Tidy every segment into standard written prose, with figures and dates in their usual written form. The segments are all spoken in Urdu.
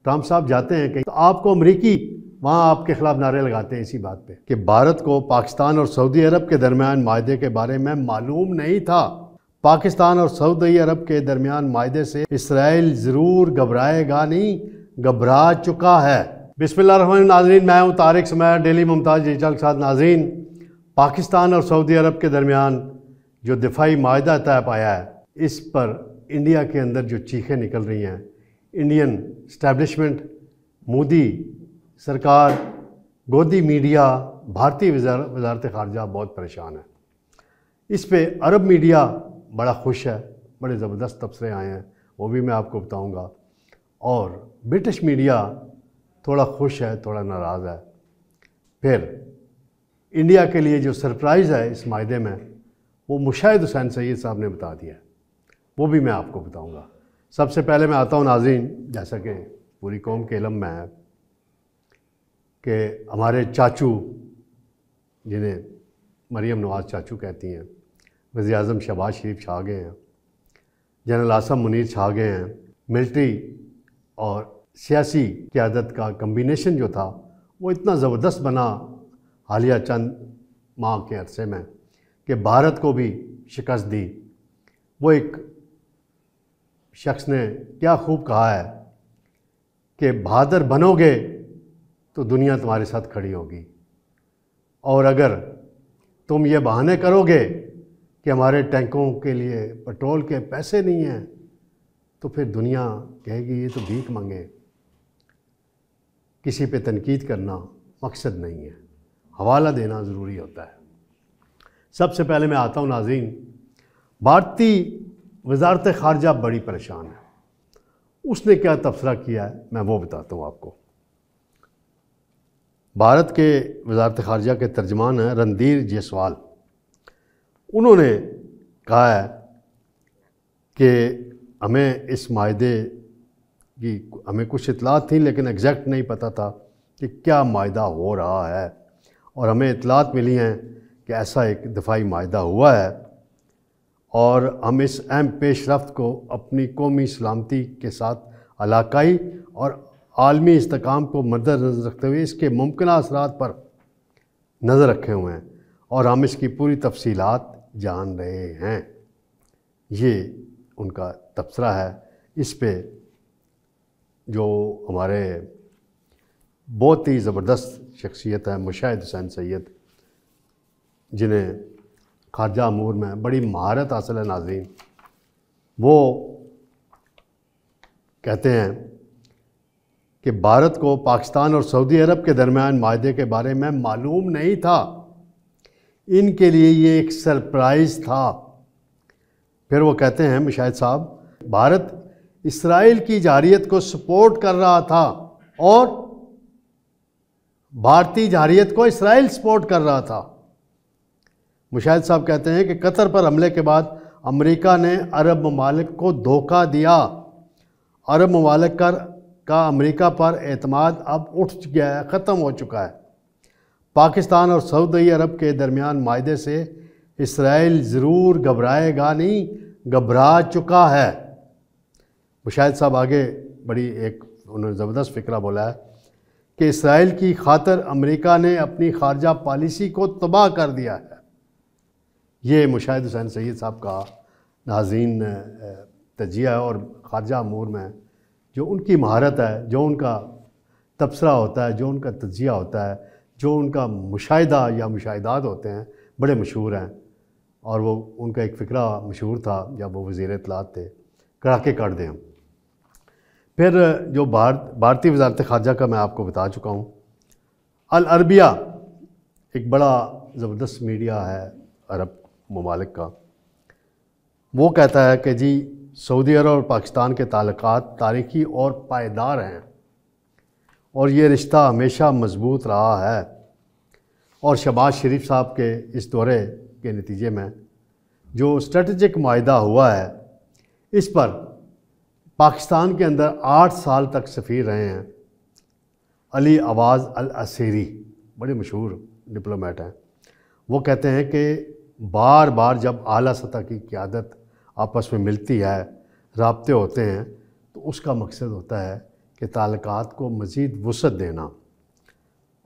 ٹرمپ صاحب جاتے ہیں کہیں تو آپ کو امریکی وہاں آپ کے خلاف نعرے لگاتے ہیں اسی بات پہ کہ بھارت کو پاکستان اور سعودی عرب کے درمیان معاہدے کے بارے میں معلوم نہیں تھا۔ پاکستان اور سعودی عرب کے درمیان معاہدے سے اسرائیل ضرور گھبرائے گا نہیں، گھبرا چکا ہے۔ بسم اللہ الرحمن الرحیم۔ ناظرین، میں ہوں طارق سمیع، ڈیلی ممتاز ڈیجیٹل کے ساتھ۔ ناظرین، پاکستان اور سعودی عرب کے درمیان جو دفاعی معاہدہ طے پایا ہے، اس پر انڈیا کے اندر جو چیخیں نکل رہی ہیں، انڈین اسٹیبلشمنٹ، مودی سرکار، گودی میڈیا، بھارتی وزارت خارجہ بہت پریشان ہے۔ اس پہ عرب میڈیا بڑا خوش ہے، بڑے زبردست تبصرے آئے ہیں، وہ بھی میں آپ کو بتاؤں گا۔ اور برٹش میڈیا تھوڑا خوش ہے، تھوڑا ناراض ہے۔ پھر انڈیا کے لیے جو سرپرائز ہے اس معاہدے میں، وہ مشاہد حسین سید صاحب نے بتا دیا ہے، وہ بھی میں آپ کو بتاؤں گا۔ سب سے پہلے میں آتا ہوں ناظرین، جیسا کہ پوری قوم کے علم میں ہے کہ ہمارے چاچو، جنہیں مریم نواز چاچو کہتی ہیں، وزیر اعظم شہباز شریف چھا گئے ہیں، جنرل عاصم منیر چھا گئے ہیں۔ ملٹری اور سیاسی قیادت کا کمبینیشن جو تھا وہ اتنا زبردست بنا حالیہ چند ماہ کے عرصے میں کہ بھارت کو بھی شکست دی۔ وہ ایک شخص نے کیا خوب کہا ہے کہ بہادر بنو گے تو دنیا تمہارے ساتھ کھڑی ہوگی، اور اگر تم یہ بہانے کرو گے کہ ہمارے ٹینکوں کے لیے پٹرول کے پیسے نہیں ہیں، تو پھر دنیا کہے گی یہ تو بھیک مانگے۔ کسی پہ تنقید کرنا مقصد نہیں ہے، حوالہ دینا ضروری ہوتا ہے۔ سب سے پہلے میں آتا ہوں ناظرین، بھارتی وزارت خارجہ بڑی پریشان ہے۔ اس نے کیا تبصرہ کیا ہے میں وہ بتاتا ہوں آپ کو۔ بھارت کے وزارت خارجہ کے ترجمان ہیں رندھیر جیسوال۔ انہوں نے کہا ہے کہ ہمیں اس معاہدے کی ہمیں کچھ اطلاعات تھیں، لیکن ایگزیکٹ نہیں پتہ تھا کہ کیا معاہدہ ہو رہا ہے، اور ہمیں اطلاعات ملی ہیں کہ ایسا ایک دفاعی معاہدہ ہوا ہے، اور ہم اس اہم پیش رفت کو اپنی قومی سلامتی کے ساتھ علاقائی اور عالمی استحکام کو مد نظر رکھتے ہوئے اس کے ممکنہ اثرات پر نظر رکھے ہوئے ہیں، اور ہم اس کی پوری تفصیلات جان رہے ہیں۔ یہ ان کا تبصرہ ہے۔ اس پہ جو ہمارے بہت ہی زبردست شخصیت ہے مشاہد حسین سید، جنہیں خارجہ امور میں بڑی مہارت حاصل ہے ناظرین، وہ کہتے ہیں کہ بھارت کو پاکستان اور سعودی عرب کے درمیان معاہدے کے بارے میں معلوم نہیں تھا، ان کے لیے یہ ایک سرپرائز تھا۔ پھر وہ کہتے ہیں مشاہد صاحب، بھارت اسرائیل کی جارحیت کو سپورٹ کر رہا تھا، اور بھارتی جارحیت کو اسرائیل سپورٹ کر رہا تھا۔ مشاہد صاحب کہتے ہیں کہ قطر پر حملے کے بعد امریکہ نے عرب ممالک کو دھوکہ دیا۔ عرب ممالک کا امریکہ پر اعتماد اب اٹھ گیا ہے، ختم ہو چکا ہے۔ پاکستان اور سعودی عرب کے درمیان معاہدے سے اسرائیل ضرور گھبرائے گا نہیں، گھبرا چکا ہے۔ مشاہد صاحب آگے بڑی ایک انہوں نے زبردست فکرہ بولا ہے کہ اسرائیل کی خاطر امریکہ نے اپنی خارجہ پالیسی کو تباہ کر دیا ہے۔ یہ مشاہد حسین سید صاحب کا ناظرین تجزیہ ہے، اور خارجہ امور میں جو ان کی مہارت ہے، جو ان کا تبصرہ ہوتا ہے، جو ان کا تجزیہ ہوتا ہے، جو ان کا مشاہدہ یا مشاہدات ہوتے ہیں، بڑے مشہور ہیں۔ اور وہ ان کا ایک فکرہ مشہور تھا جب وہ وزیر اطلاعات تھے، کڑاکے کاٹ دیں ہم۔ پھر جو بھارتی وزارت خارجہ کا میں آپ کو بتا چکا ہوں، العربیہ ایک بڑا زبردست میڈیا ہے عرب ممالک کا، وہ کہتا ہے کہ جی سعودی عرب اور پاکستان کے تعلقات تاریخی اور پائیدار ہیں، اور یہ رشتہ ہمیشہ مضبوط رہا ہے، اور شہباز شریف صاحب کے اس دورے کے نتیجے میں جو اسٹریٹجک معاہدہ ہوا ہے، اس پر پاکستان کے اندر 8 سال تک سفیر رہے ہیں علی عواض العسیری، بڑے مشہور ڈپلومیٹ ہیں۔ وہ کہتے ہیں کہ بار بار جب اعلیٰ سطح کی قیادت آپس میں ملتی ہے، رابطے ہوتے ہیں، تو اس کا مقصد ہوتا ہے کہ کہ تعلقات کو مزید وسعت دینا،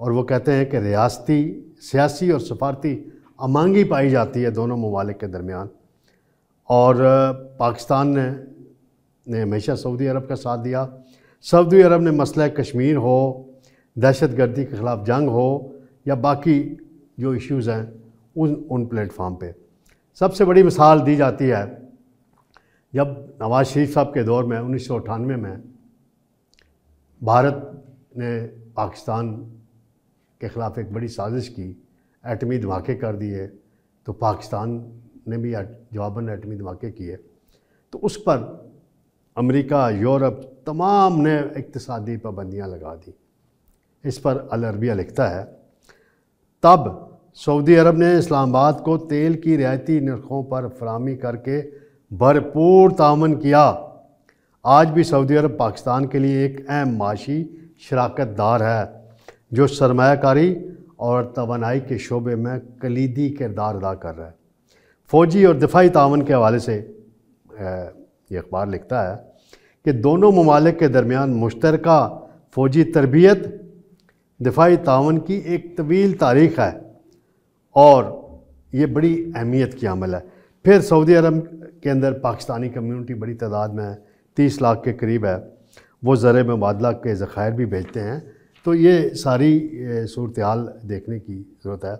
اور وہ کہتے ہیں کہ ریاستی، سیاسی اور سفارتی امانگی پائی جاتی ہے دونوں ممالک کے درمیان، اور پاکستان نے ہمیشہ سعودی عرب کا ساتھ دیا۔ سعودی عرب نے مسئلہ کشمیر ہو، دہشت گردی کے خلاف جنگ ہو، یا باقی جو ایشوز ہیں ان پلیٹ فارم پہ۔ سب سے بڑی مثال دی جاتی ہے جب نواز شریف صاحب کے دور میں 1998 میں بھارت نے پاکستان کے خلاف ایک بڑی سازش کی، ایٹمی دھماکے کر دیے، تو پاکستان نے بھی جواباً ایٹمی دھماکے کیے، تو اس پر امریکہ، یورپ تمام نے اقتصادی پابندیاں لگا دی۔ اس پر العربیہ لکھتا ہے، تب سعودی عرب نے اسلام آباد کو تیل کی رعایتی نرخوں پر فراہمی کر کے بھرپور تعاون کیا۔ آج بھی سعودی عرب پاکستان کے لیے ایک اہم معاشی شراکت دار ہے جو سرمایہ کاری اور توانائی کے شعبے میں کلیدی کردار ادا کر رہا ہے۔ فوجی اور دفاعی تعاون کے حوالے سے یہ اخبار لکھتا ہے کہ دونوں ممالک کے درمیان مشترکہ فوجی تربیت، دفاعی تعاون کی ایک طویل تاریخ ہے، اور یہ بڑی اہمیت کی عمل ہے۔ پھر سعودی عرب کے اندر پاکستانی کمیونٹی بڑی تعداد میں ہے، 30 لاکھ کے قریب ہے، وہ زر مبادلہ کے ذخائر بھی بھیجتے ہیں، تو یہ ساری صورتحال دیکھنے کی ضرورت ہے۔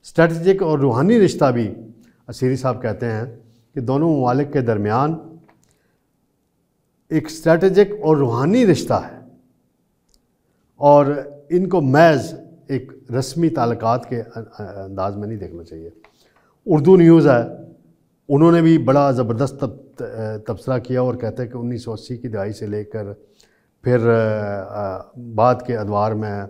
اسٹریٹجک اور روحانی رشتہ بھی اسیری صاحب کہتے ہیں کہ دونوں ممالک کے درمیان ایک اسٹریٹجک اور روحانی رشتہ ہے، اور ان کو محض ایک رسمی تعلقات کے انداز میں نہیں دیکھنا چاہیے۔ اردو نیوز ہے، انہوں نے بھی بڑا زبردست تبصرہ کیا اور کہتے ہیں کہ 1980 کی دہائی سے لے کر پھر بعد کے ادوار میں،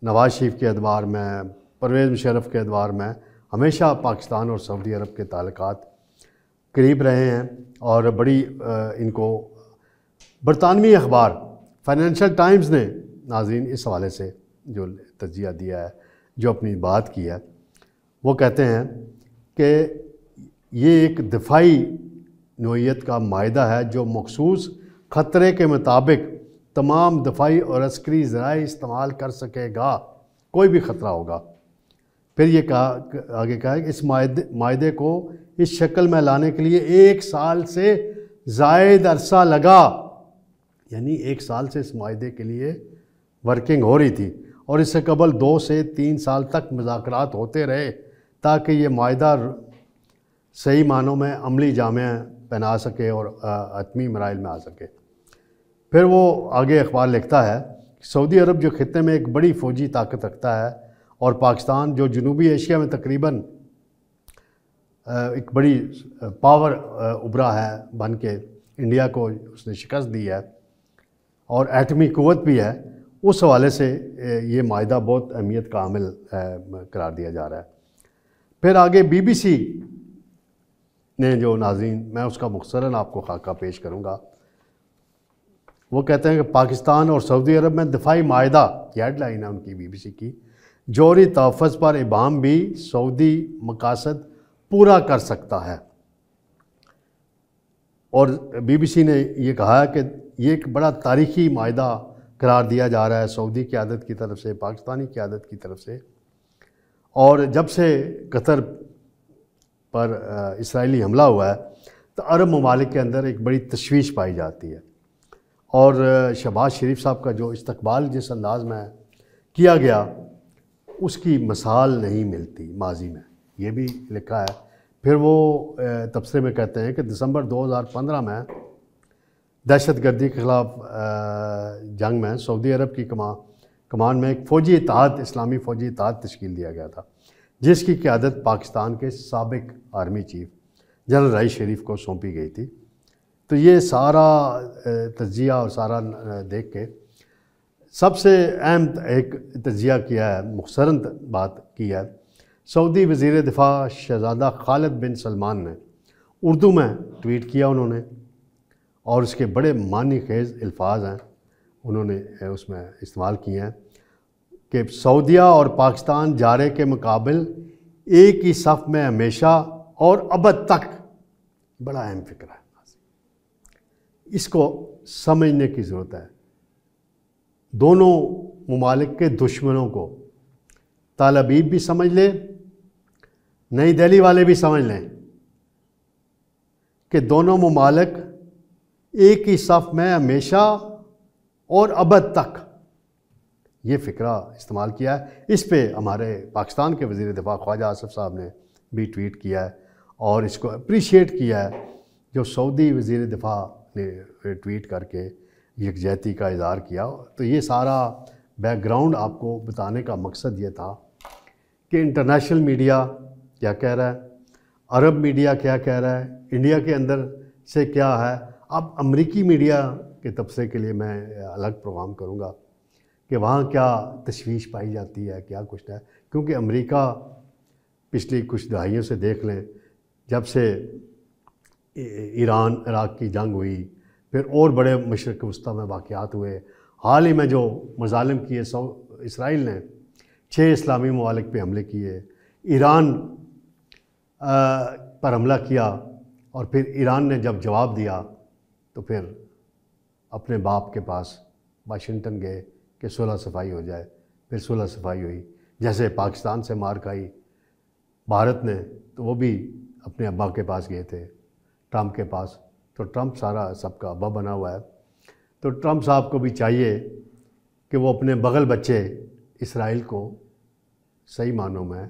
نواز شریف کے ادوار میں، پرویز مشرف کے ادوار میں، ہمیشہ پاکستان اور سعودی عرب کے تعلقات قریب رہے ہیں، اور بڑی ان کو برطانوی اخبار فائنینشل ٹائمز نے ناظرین اس حوالے سے جو تجزیہ دیا ہے، جو اپنی بات کی ہے، وہ کہتے ہیں کہ یہ ایک دفاعی نوعیت کا معاہدہ ہے جو مخصوص خطرے کے مطابق تمام دفاعی اور عسکری ذرائع استعمال کر سکے گا، کوئی بھی خطرہ ہوگا۔ پھر یہ آگے کہا کہ اس معاہدے کو اس شکل میں لانے کے لیے 1 سال سے زائد عرصہ لگا، یعنی 1 سال سے اس معاہدے کے لیے ورکنگ ہو رہی تھی، اور اس سے قبل 2 سے 3 سال تک مذاکرات ہوتے رہے تاکہ یہ معاہدہ صحیح معنوں میں عملی جامہ پہنا سکے اور حتمی مراحل میں آ سکے۔ پھر وہ آگے اخبار لکھتا ہے، سعودی عرب جو خطے میں ایک بڑی فوجی طاقت رکھتا ہے، اور پاکستان جو جنوبی ایشیا میں تقریباً ایک بڑی پاور ابھرا ہے بن کے، انڈیا کو اس نے شکست دی ہے اور ایٹمی قوت بھی ہے، اس حوالے سے یہ معاہدہ بہت اہمیت کا عامل قرار دیا جا رہا ہے۔ پھر آگے بی بی سی نے جو ناظرین، میں اس کا مختصراً آپ کو خاکہ پیش کروں گا، وہ کہتے ہیں کہ پاکستان اور سعودی عرب میں دفاعی معاہدہ، یہ ہیڈ لائن ہے ان کی بی بی سی کی، جوہری تحفظ پر ابہام بھی سعودی مقاصد پورا کر سکتا ہے۔ اور بی بی سی نے یہ کہا کہ یہ ایک بڑا تاریخی معاہدہ قرار دیا جا رہا ہے سعودی قیادت کی طرف سے، پاکستانی قیادت کی طرف سے، اور جب سے قطر پر اسرائیلی حملہ ہوا ہے تو عرب ممالک کے اندر ایک بڑی تشویش پائی جاتی ہے، اور شہباز شریف صاحب کا جو استقبال جس انداز میں کیا گیا اس کی مثال نہیں ملتی ماضی میں، یہ بھی لکھا ہے۔ پھر وہ تبصرے میں کہتے ہیں کہ دسمبر 2015 میں دہشت گردی کے خلاف جنگ میں سعودی عرب کی کمان میں ایک فوجی اتحاد، اسلامی فوجی اتحاد تشکیل دیا گیا تھا، جس کی قیادت پاکستان کے سابق آرمی چیف جنرل رئیس شریف کو سونپی گئی تھی۔ تو یہ سارا تجزیہ اور سارا دیکھ کے سب سے اہم ایک تجزیہ کیا ہے، مختصراً بات کی ہے، سعودی وزیر دفاع شہزادہ خالد بن سلمان نے اردو میں ٹویٹ کیا انہوں نے، اور اس کے بڑے معنی خیز الفاظ ہیں انہوں نے اس میں استعمال کیے ہیں کہ سعودیہ اور پاکستان جارے کے مقابل ایک ہی صف میں ہمیشہ اور ابد تک۔ بڑا اہم فکر ہے، اس کو سمجھنے کی ضرورت ہے دونوں ممالک کے دشمنوں کو طال حبیب بھی سمجھ لیں، نئی دہلی والے بھی سمجھ لیں کہ دونوں ممالک ایک ہی صف میں ہمیشہ اور ابد تک، یہ فکرہ استعمال کیا ہے۔ اس پہ ہمارے پاکستان کے وزیر دفاع خواجہ آصف صاحب نے بھی ٹویٹ کیا ہے اور اس کو اپریشیٹ کیا ہے، جو سعودی وزیر دفاع نے ٹویٹ کر کے یکجہتی کا اظہار کیا۔ تو یہ سارا بیک گراؤنڈ آپ کو بتانے کا مقصد یہ تھا کہ انٹرنیشنل میڈیا کیا کہہ رہا ہے، عرب میڈیا کیا کہہ رہا ہے، انڈیا کے اندر سے کیا ہے۔ اب امریکی میڈیا کے تبصرے کے لیے میں الگ پروگرام کروں گا کہ وہاں کیا تشویش پائی جاتی ہے، کیا کچھ ہے، کیونکہ امریکہ پچھلی کچھ دہائیوں سے دیکھ لیں، جب سے ایران عراق کی جنگ ہوئی، پھر اور بڑے مشرق وسطیٰ میں واقعات ہوئے، حال ہی میں جو مظالم کیے اسرائیل نے 6 اسلامی ممالک پہ حملے کیے، ایران پر حملہ کیا، اور پھر ایران نے جب جواب دیا تو پھر اپنے باپ کے پاس واشنگٹن گئے کہ صلح صفائی ہو جائے، پھر صلح صفائی ہوئی۔ جیسے پاکستان سے مار کھائی بھارت نے، تو وہ بھی اپنے ابا کے پاس گئے تھے، ٹرمپ کے پاس، تو ٹرمپ سارا سب کا ابا بنا ہوا ہے۔ تو ٹرمپ صاحب کو بھی چاہیے کہ وہ اپنے بغل بچے اسرائیل کو صحیح معنوں میں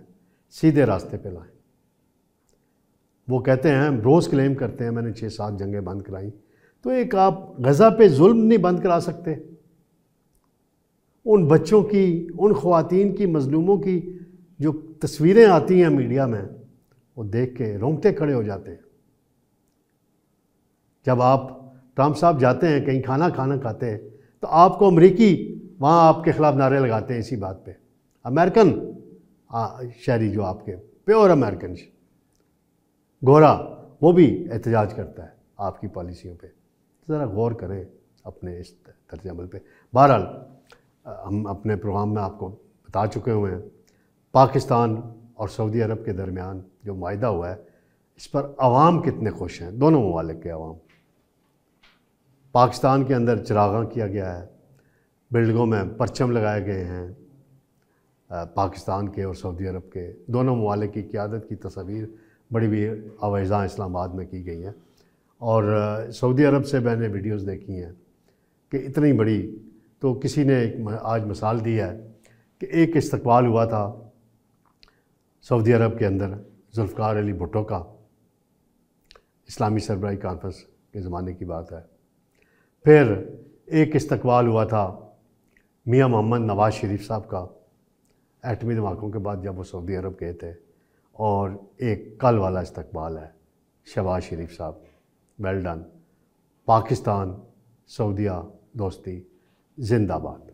سیدھے راستے پہ لائیں۔ وہ کہتے ہیں، روز کلیم کرتے ہیں میں نے 6-7 جنگیں بند کرائیں، تو ایک آپ غزہ پہ ظلم نہیں بند کرا سکتے؟ ان بچوں کی، ان خواتین کی، مظلوموں کی جو تصویریں آتی ہیں میڈیا میں، وہ دیکھ کے رونگٹے کھڑے ہو جاتے ہیں۔ جب آپ ٹرمپ صاحب جاتے ہیں کہیں کھانا کھاتے ہیں تو آپ کو امریکی وہاں آپ کے خلاف نعرے لگاتے ہیں اسی بات پہ۔ امریکن شہری جو آپ کے پیور امریکن گورا، وہ بھی احتجاج کرتا ہے آپ کی پالیسیوں پہ۔ ذرا غور کریں اپنے اس طرز عمل پہ۔ بہرحال ہم اپنے پروگرام میں آپ کو بتا چکے ہوئے ہیں، پاکستان اور سعودی عرب کے درمیان جو معاہدہ ہوا ہے، اس پر عوام کتنے خوش ہیں، دونوں ممالک کے عوام۔ پاکستان کے اندر چراغاں کیا گیا ہے، بلڈنگوں میں پرچم لگائے گئے ہیں پاکستان کے اور سعودی عرب کے، دونوں ممالک کی قیادت کی تصاویر بڑی بھی آویزاں اسلام آباد میں کی گئی ہیں۔ اور سعودی عرب سے میں نے ویڈیوز دیکھی ہیں کہ اتنی بڑی، تو کسی نے آج مثال دی ہے کہ ایک استقبال ہوا تھا سعودی عرب کے اندر ذوالفقار علی بھٹو کا، اسلامی سربراہی کانفرنس کے زمانے کی بات ہے۔ پھر ایک استقبال ہوا تھا میاں محمد نواز شریف صاحب کا ایٹمی دھماکوں کے بعد جب وہ سعودی عرب گئے تھے، اور ایک کل والا استقبال ہے شہباز شریف صاحب۔ Well done. پاکستان سعودیہ دوستی زندہ باد۔